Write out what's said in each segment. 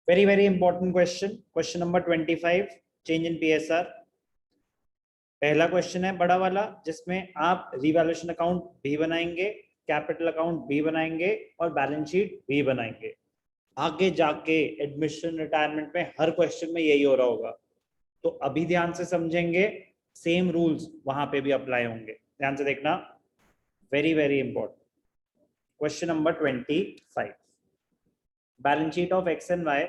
Very important question, question number 25, change in PSR. पहला question है बड़ा वाला, जिसमें आप रिवैल्यूएशन अकाउंट भी बनाएंगे, कैपिटल अकाउंट भी बनाएंगे और बैलेंस शीट भी बनाएंगे। आगे जाके एडमिशन रिटायरमेंट में हर क्वेश्चन में यही हो रहा होगा, तो अभी ध्यान से समझेंगे, सेम रूल्स वहां पे भी अप्लाई होंगे। ध्यान से देखना, very important. Question number 25, balance sheet of X and Y,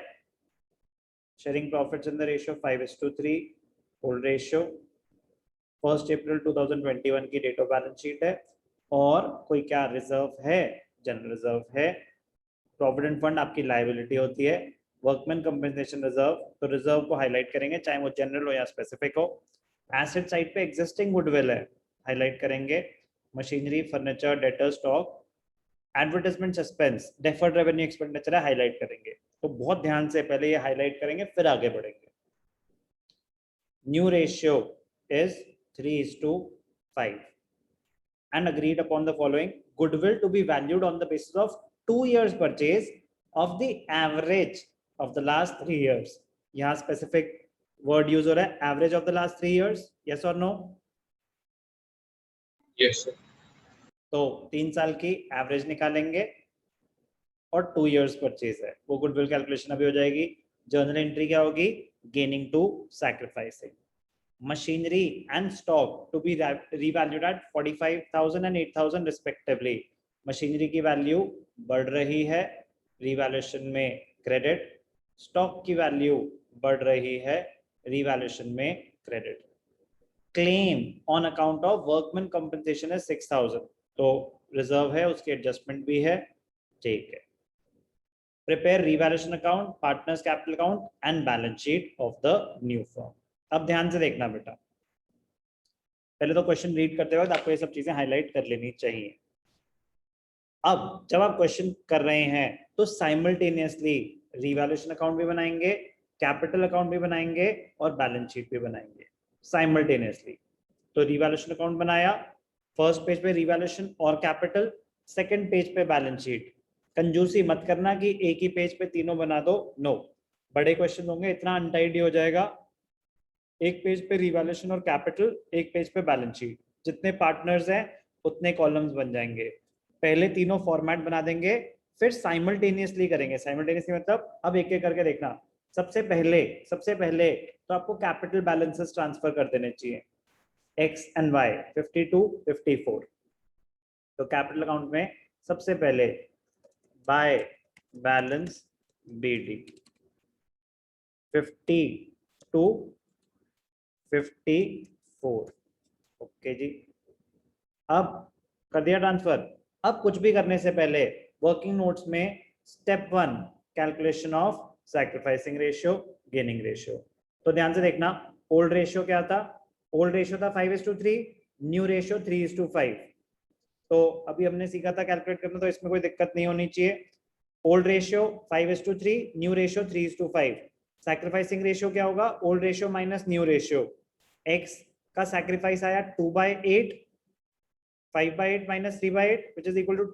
sharing profits in the ratio 5:3, old ratio 1 April 2021 की डेट ऑफ बैलेंस शीट है। और कोई क्या रिजर्व है, जनरल रिजर्व है। प्रोविडेंट फंड आपकी लायबिलिटी होती है। वर्कमैन कंपनसेशन रिजर्व, तो रिजर्व को हाईलाइट करेंगे, चाहे वो जनरल हो या स्पेसिफिक हो। एसेट साइड पे एग्जिस्टिंग गुडविल है, हाईलाइट करेंगे। Machinery, furniture, debtor, stock, advertisement, suspense, deferred revenue expenditure है, हाईलाइट करेंगे। तो बहुत ध्यान से पहले ये हाईलाइट करेंगे, फिर आगे बढ़ेंगे। New ratio is 3:5 and agreed upon the following: goodwill to be valued on the basis of 2 years purchase of the average of the last 3 years। यहाँ specific word use हो रहा है, average of the last 3 years, yes or no? Yes sir। तो 3 साल की average निकालेंगे और 2 years purchase है, वो गुडविल कैलकुलेशन अभी हो जाएगी। जर्नल एंट्री क्या होगी? Gaining to sacrificing. Machinery and stock to be revalued at 45,000 and 8,000 respectively। Machinery की वैल्यू बढ़ रही है, रिवैल्यूएशन में क्रेडिट। स्टॉक की वैल्यू बढ़ रही है, रिवैल्यूएशन में credit. Claim on account of workman compensation है 6,000, तो रिजर्व है, उसकी एडजस्टमेंट भी है, ठीक है। Prepare revaluation account, partners capital account and balance sheet of the new firm. अब ध्यान से देखना बेटा, पहले तो क्वेश्चन रीड करते वक्त आपको ये सब चीजें हाईलाइट कर लेनी चाहिए। अब जब आप क्वेश्चन कर रहे हैं तो साइमल्टेनियसली रिवैल्यूएशन अकाउंट भी बनाएंगे, कैपिटल अकाउंट भी बनाएंगे और बैलेंस शीट भी बनाएंगे साइमल्टेनियसली। तो रिवैल्यूएशन अकाउंट बनाया, फर्स्ट पेज पे रिवैल्यूएशन और कैपिटल, सेकंड पेज पे बैलेंस शीट। कंजूसी मत करना कि एक ही पेज पे तीनों बना दो, नो। बड़े क्वेश्चन होंगे, इतना अनटाइडी हो जाएगा। एक पेज पे रिवैल्यूएशन और कैपिटल, एक पेज पे बैलेंस शीट, जितने पार्टनर्स हैं उतने कॉलम्स बन जाएंगे। पहले तीनों फॉर्मेट बना देंगे, फिर साइमल्टेनियसली करेंगे। साइमल्टेनियसली मतलब अब एक एक करके देखना। सबसे पहले तो आपको कैपिटल बैलेंसेस ट्रांसफर कर देने चाहिए, एक्स एंड वाई 52, 54। तो कैपिटल अकाउंट में सबसे पहले बाय बैलेंस बीडी 52, 54, ओके जी। अब कर दिया ट्रांसफर। अब कुछ भी करने से पहले वर्किंग नोट्स में step 1 calculation of sacrificing ratio, gaining ratio. तो ध्यान से देखना, ओल्ड रेशियो क्या था? ओल्ड रेशियो था 5:3, न्यू रेशियो 3:5। तो अभी हमने सीखा था कैलकुलेट करना, तो इसमें कोई दिक्कत नहीं होनी चाहिए। Old ratio 5:3, new ratio 3:5। Sacrificing ratio क्या होगा? Old ratio minus new ratio. X का सैक्रिफाइस आया 2/8, 5/8 minus 3/8, which is equal to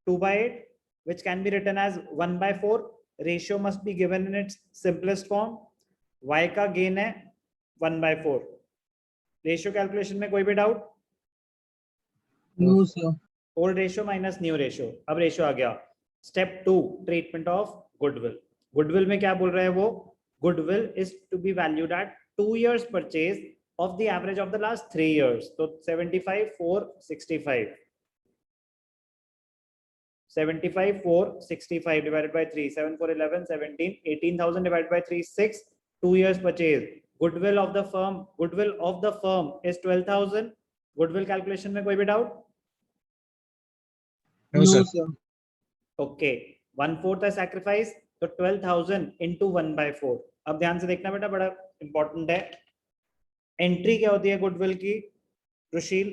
2/8, which can be written as 1/4। Ratio must be given in its simplest form। Y का gain है 1/4। Ratio calculation में कोई भी doubt? No sir. Old ratio minus new ratio. अब ratio आ गया। Step 2 treatment of goodwill. Goodwill में क्या बोल रहे हैं वो? Goodwill is to be valued at 2 years purchase of the average of the last 3 years। तो 75, 4, 65, 75, 4, 65 divided by 3, 7, 4, 11, 17, 18,000 divided by 3, 6, 2 years purchase। goodwill of the firm is 12,000। goodwill calculation में कोई भी डाउट? No sir. ओके, 1/4 है sacrifice, तो 12,000 into 1/4। अब ध्यान से देखना बेटा, बड़ा इंपॉर्टेंट है। एंट्री क्या होती है गुडविल की, Rushil?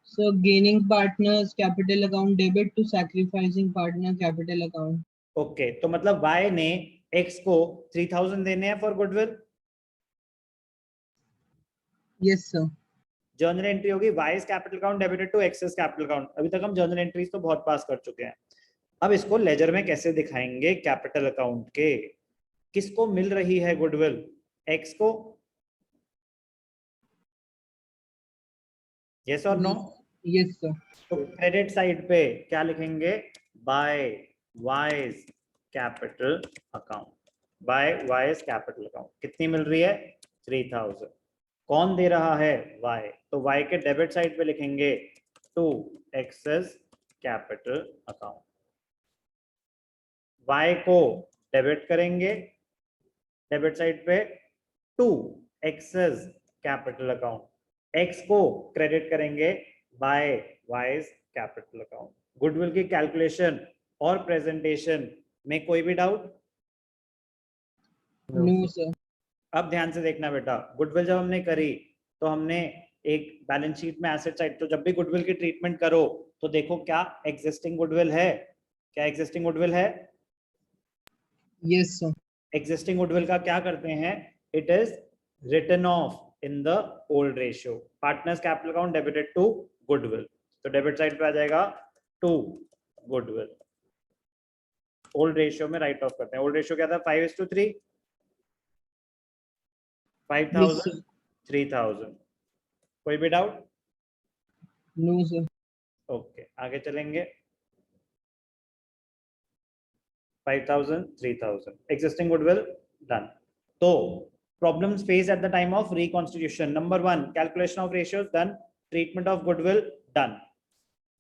Sir gaining partners capital account debit to sacrificing partner capital account. Okay, तो मतलब वाई ने एक्स को 3,000 देने हैं for goodwill. Yes sir. Journal entry होगी Y is capital account debited to X is capital account. अभी तक हम जर्नल एंट्रीज तो बहुत पास कर चुके हैं। अब इसको लेजर में कैसे दिखाएंगे? कैपिटल अकाउंट के किसको मिल रही है गुडविल? एक्स को? यस और नो? Yes sir. तो क्रेडिट साइड पे क्या लिखेंगे? By Y's capital account. By Y's capital account कितनी मिल रही है? 3000। कौन दे रहा है? वाई। तो वाई के डेबिट साइड पे लिखेंगे to X's capital account. Y को डेबिट करेंगे डेबिट साइड पे to X's capital account. X को क्रेडिट करेंगे by Y's capital account. Goodwill की कैलकुलेशन और प्रेजेंटेशन में कोई भी डाउट? No sir. अब ध्यान से देखना बेटा, गुडविल जब हमने करी तो हमने एक बैलेंस शीट में एसेट साइड, तो जब भी गुडविल की ट्रीटमेंट करो तो देखो क्या एग्जिस्टिंग गुडविल है? क्या एग्जिस्टिंग गुडविल है? Yes sir. एग्जिस्टिंग गुडविल का क्या करते हैं? It is written off in the old ratio. Partners capital account debited to goodwill, तो डेबिट साइड पे आ जाएगा टू गुडविल। ओल्ड रेशियो में राइट ऑफ करते हैं। ओल्ड रेशियो क्या था? 5:3। 5000 3000। कोई भी डाउट? No sir. ओके आगे चलेंगे। 5000 3000 existing goodwill done. तो problems faced at the time of reconstitution: number 1 calculation of ratios done, treatment of goodwill done.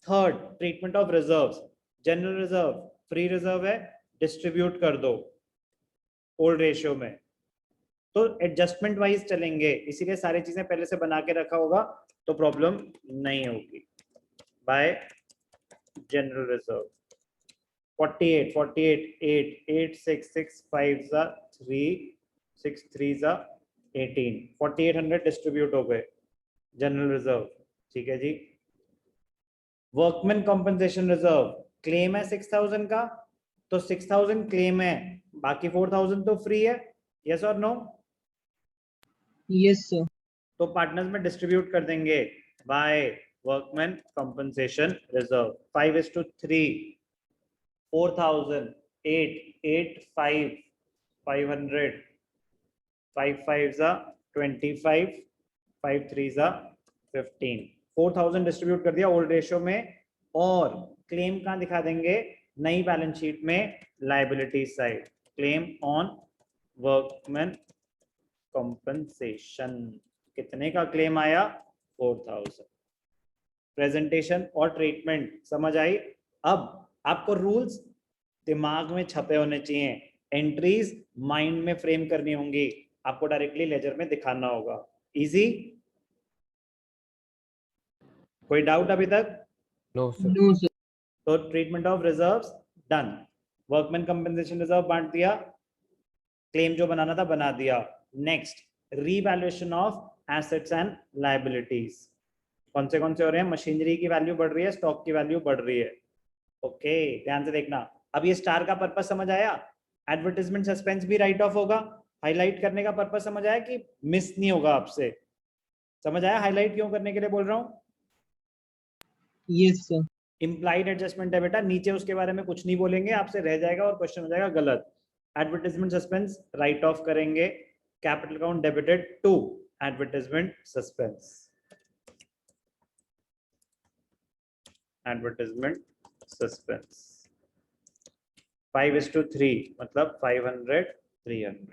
Third, treatment of reserves. general reserve free reserve है, distribute कर दो old ratio में। तो adjustment wise चलेंगे, इसीलिए सारी चीजें पहले से बना के रखा होगा तो प्रॉब्लम नहीं होगी। बाय जनरल रिजर्व 48 48 8 8 6 6 5 जा 3 6 3 जा 18 4800 डिस्ट्रीब्यूट हो गए जनरल रिजर्व। ठीक है जी। वर्कमैन कंपनसेशन रिजर्व क्लेम है 6000 का, तो 6000 क्लेम है, बाकी 4000 तो फ्री है। यस और नो? Yes sir. तो पार्टनर्स में डिस्ट्रीब्यूट कर देंगे बाय वर्कमैन कंपनसेशन रिजर्व 5:3 4000 8 8 5 500 5 5 जा 25 5 3 जा 15 4000 डिस्ट्रीब्यूट कर दिया ओल्ड रेशियो में। और क्लेम कहाँ दिखा देंगे? नई बैलेंस शीट में liability side, claim on workman compensation. कितने का क्लेम आया? 4000। प्रेजेंटेशन और ट्रीटमेंट समझ आई? अब आपको रूल्स दिमाग में छपे होने चाहिए, एंट्रीज माइंड में फ्रेम करनी होंगी, आपको डायरेक्टली लेजर में दिखाना होगा। इजी? कोई डाउट अभी तक? No sir. No sir. तो treatment of reserves done, workman compensation reserve बांट दिया, क्लेम जो बनाना था बना दिया। Next, revaluation of assets and liabilities. कौन से हो रहे हैं? मशीनरी की वैल्यू बढ़ रही है, स्टॉक की वैल्यू बढ़ रही है। ओके ध्यान से देखना। अब ये स्टार का पर्पस समझ आया? एडवर्टाइजमेंट सस्पेंस भी राइट ऑफ होगा। हाईलाइट करने का पर्पस समझ आया कि मिस नहीं होगा आपसे? समझ आया हाईलाइट क्यों करने के लिए बोल रहा हूँ? Yes sir. इम्प्लाइड एडजस्टमेंट है बेटा, नीचे उसके बारे में कुछ नहीं बोलेंगे, आपसे रह जाएगा और क्वेश्चन हो जाएगा गलत। एडवर्टाइजमेंट सस्पेंस राइट ऑफ करेंगे, capital account debited to advertisement suspense. Advertisement suspense 5:3 मतलब 500 300।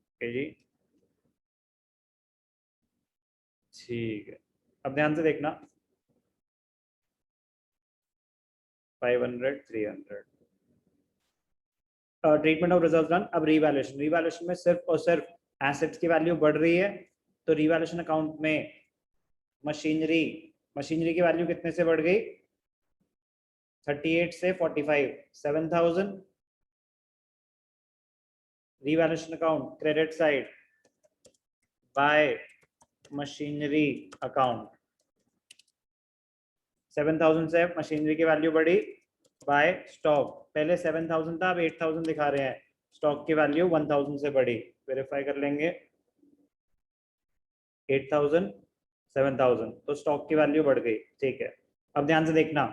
ओके जी ठीक है। अब ध्यान से देखना 500 300 ट्रीटमेंट ऑफ रिजर्व डन। अब रीवैल्यूएशन, रीवैल्यूएशन में सिर्फ और सिर्फ एसेट्स की वैल्यू बढ़ रही है, तो रीवैल्यूएशन अकाउंट में मशीनरी की वैल्यू कितने से बढ़ गई? 38 से 45 7000। Revaluation account credit side by machinery account 7000 से मशीनरी की वैल्यू बढ़ी बाय स्टॉक, पहले 7000 था अब 8000 दिखा रहे हैं, स्टॉक की वैल्यू 1000 से बढ़ी। वेरीफाई कर लेंगे 8000 7000 तो स्टॉक की वैल्यू बढ़ गई। ठीक है अब ध्यान से देखना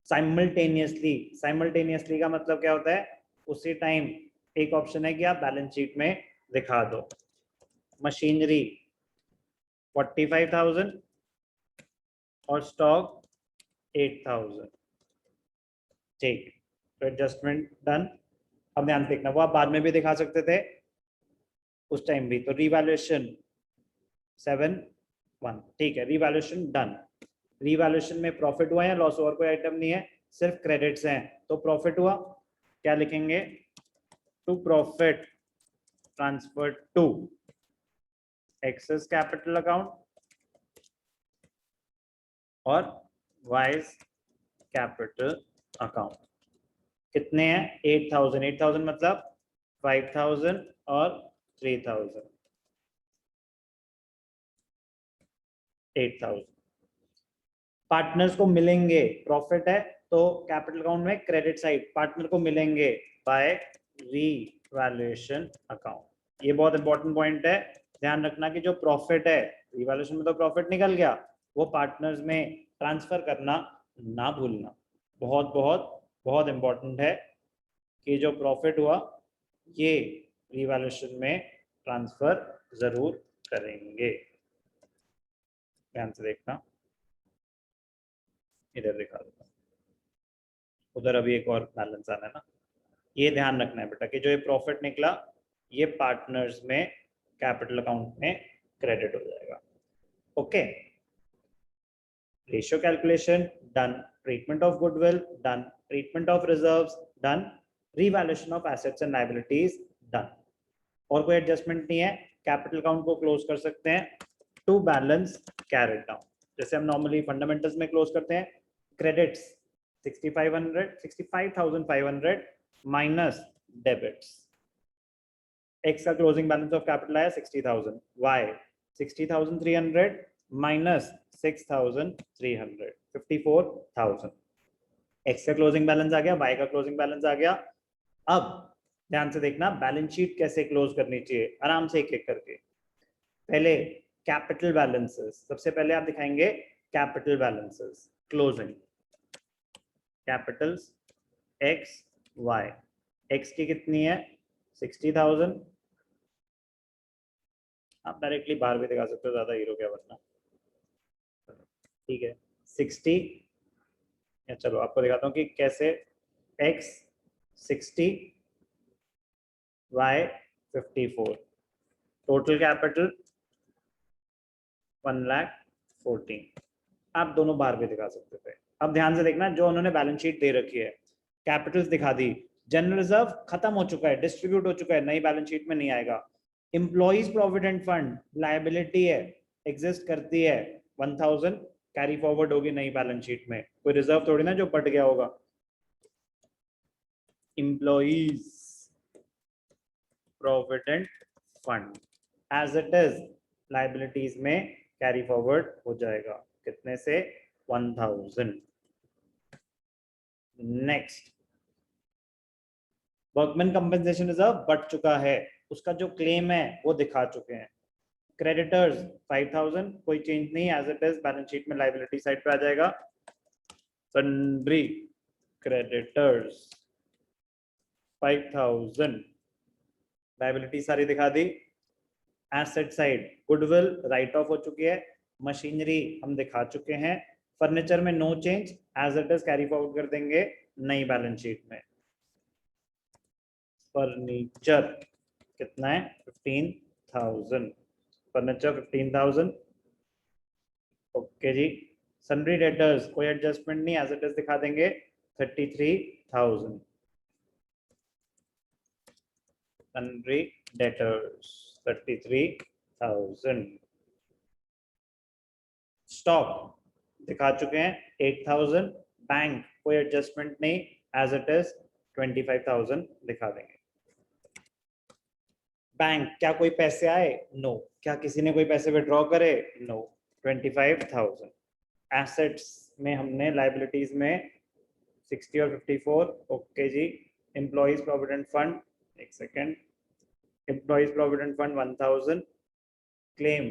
साइमल्टेनियसली का मतलब क्या होता है, उसी टाइम एक ऑप्शन है कि आप बैलेंस शीट में दिखा दो। मशीनरी 45,000 और स्टॉक 8,000, ठीक, तो एडजस्टमेंट डन। अब ध्यान से देखना, वो आप बाद में भी दिखा सकते थे उस टाइम भी। तो रिवैल्यूएशन 7,1, ठीक है, रिवैल्यूएशन डन। रिवैल्यूएशन में प्रॉफिट हुआ या लॉस, और कोई आइटम नहीं है, सिर्फ क्रेडिट्स हैं, तो प्रॉफिट हुआ, क्या लिखेंगे, to profit transfer to X's capital account और वाइज कैपिटल अकाउंट। कितने हैं, 8,000, 8,000 मतलब 5,000 और 3,000, 8,000 पार्टनर्स को मिलेंगे, प्रॉफिट है तो कैपिटल अकाउंट में क्रेडिट साइड पार्टनर को मिलेंगे बाय रीवैल्यूएशन अकाउंट। ये बहुत इंपॉर्टेंट पॉइंट है, ध्यान रखना कि जो प्रॉफिट है, रिवैल्यूएशन में तो प्रॉफिट निकल गया, वो पार्टनर्स में ट्रांसफर करना ना भूलना। बहुत बहुत बहुत इंपॉर्टेंट है कि जो प्रॉफिट हुआ ये रिवैल्यूएशन में ट्रांसफर जरूर करेंगे। ध्यान से देखना, इधर दिखा देता हूं, उधर अभी एक और बैलेंस आना है ना, ये ध्यान रखना है बेटा कि जो ये प्रॉफिट निकला ये पार्टनर्स में कैपिटल अकाउंट में क्रेडिट हो जाएगा। Okay, ratio calculation done, treatment of goodwill done, treatment of reserves done, revaluation of assets and liabilities done. और कोई एडजस्टमेंट नहीं है, कैपिटल अकाउंट को क्लोज कर सकते हैं टू बैलेंस कैरिड डाउन, जैसे हम नॉर्मली फंडामेंटल्स में क्लोज करते हैं। क्रेडिट्स 65,500 माइनस डेबिट्स, एक्स का क्लोजिंग बैलेंस ऑफ कैपिटल आया 60,000, वाई 60,300 माइनस 6,300, 54,000। एक्स का क्लोजिंग बैलेंस आ गया, वाई का क्लोजिंग बैलेंस आ गया। अब ध्यान से देखना बैलेंस शीट कैसे क्लोज करनी चाहिए, आराम से एक एक करके। पहले कैपिटल बैलेंसेस, सबसे पहले आप दिखाएंगे capital balances closing, capitals X Y, X की कितनी है 60,000, आप डायरेक्टली बाहर भी दिखा सकते हो, ज्यादा हीरो क्या बनना, ठीक है 60, या चलो आपको दिखाता हूँ कि कैसे, x 60 y 54, टोटल कैपिटल 1,14,000, आप दोनों बार भी दिखा सकते थे। अब ध्यान से देखना, जो उन्होंने बैलेंस शीट दे रखी है, कैपिटल्स दिखा दी, जनरल रिजर्व खत्म हो चुका है, डिस्ट्रीब्यूट हो चुका है, नई बैलेंस शीट में नहीं आएगा। एम्प्लॉइज प्रोविडेंट फंड लायबिलिटी है, एग्जिस्ट करती है, 1,000 कैरी फॉरवर्ड होगी नई बैलेंस शीट में, कोई रिजर्व थोड़ी ना जो बढ़ गया होगा। Employees provident fund as it is liabilities में कैरी फॉरवर्ड हो जाएगा, कितने से 1,000। नेक्स्ट, वर्कमैन कंपनसेशन रिजर्व बढ़ चुका है, उसका जो क्लेम है वो दिखा चुके हैं। क्रेडिटर्स 5,000, कोई चेंज नहीं, as it is balance sheet में लायबिलिटी साइड पे आ जाएगा। सन्ड्री क्रेडिटर्स 5,000, लायबिलिटी सारी दिखा दी। Asset side goodwill write off हो चुकी है, मशीनरी हम दिखा चुके हैं, फर्नीचर में no change, as it is carry forward कर देंगे नई बैलेंस शीट में। फर्नीचर कितना है 15,000, फर्नीचर 15,000, ओके जी। सन्ड्री डेटर्स कोई एडजस्टमेंट नहीं, एज इट इज दिखा देंगे 33,000, सन्ड्री डेटर्स 33,000। स्टॉक दिखा चुके हैं 8,000, बैंक कोई एडजस्टमेंट नहीं, एज इट इज 25,000 दिखा देंगे। बैंक क्या कोई पैसे आए, नो, क्या किसी ने कोई पैसे विड्रॉ करे, नो, 25,000। एसेट्स में हमने लायबिलिटीज में 60 और 54, ओके जी। एम्प्लॉइज प्रोविडेंट फंड, एक second, employees provident fund 1,000, claim,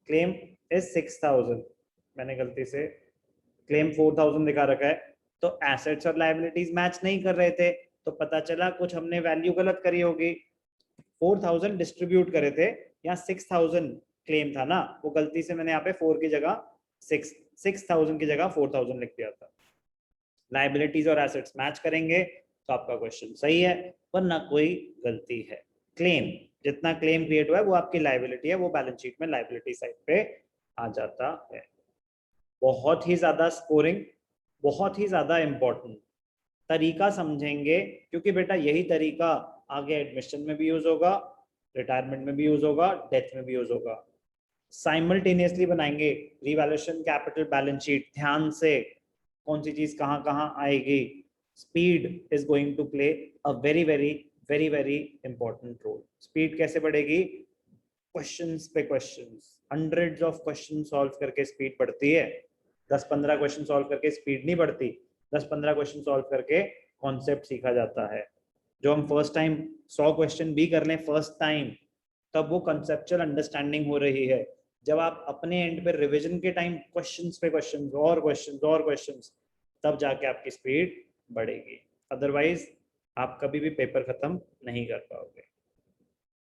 claim is 6,000, मैंने गलती से क्लेम 4,000 दिखा रखा है, तो एसेट्स और लायबिलिटीज मैच नहीं कर रहे थे, तो पता चला कुछ हमने वैल्यू गलत करी होगी। 4000 डिस्ट्रीब्यूट करे थे, यहाँ 6000 क्लेम था ना, वो गलती से मैंने यहाँ पे 4 की जगह 6000 की जगह 4000 लिख दिया था। लायबिलिटीज और एसेट्स मैच करेंगे तो आपका क्वेश्चन सही है, वरना कोई गलती है। क्लेम, जितना क्लेम क्रिएट हुआ है वो आपकी लायबिलिटी है, वो बैलेंस शीट में लायबिलिटी साइड पे आ जाता है। बहुत ही ज्यादा स्कोरिंग, बहुत ही ज्यादा इंपॉर्टेंट तरीका समझेंगे, क्योंकि बेटा यही तरीका आगे एडमिशन में भी यूज होगा, रिटायरमेंट में भी यूज होगा, डेथ में भी यूज होगा। साइमल्टेनियसली बनाएंगे रिवैल्यूएशन, कैपिटल, बैलेंस शीट, ध्यान से कौन सी चीज कहाँ कहाँ आएगी। Speed is going to play a very very very very important role. Speed कैसे बढ़ेगी? क्वेश्चंस पे questions, hundreds of question solve करके स्पीड बढ़ती है। 10-15 क्वेश्चन सॉल्व करके स्पीड नहीं बढ़ती, 10-15 क्वेश्चन सॉल्व करके कॉन्सेप्ट सीखा जाता है। जो हम फर्स्ट टाइम 100 क्वेश्चन भी कर लें फर्स्ट टाइम, तब वो कंसेप्चुअल अंडरस्टैंडिंग हो रही है। जब आप अपने एंड पे रिवीजन के टाइम क्वेश्चंस पे क्वेश्चंस और क्वेश्चंस और क्वेश्चंस, तब जाके आपकी स्पीड बढ़ेगी, अदरवाइज आप कभी भी पेपर खत्म नहीं कर पाओगे।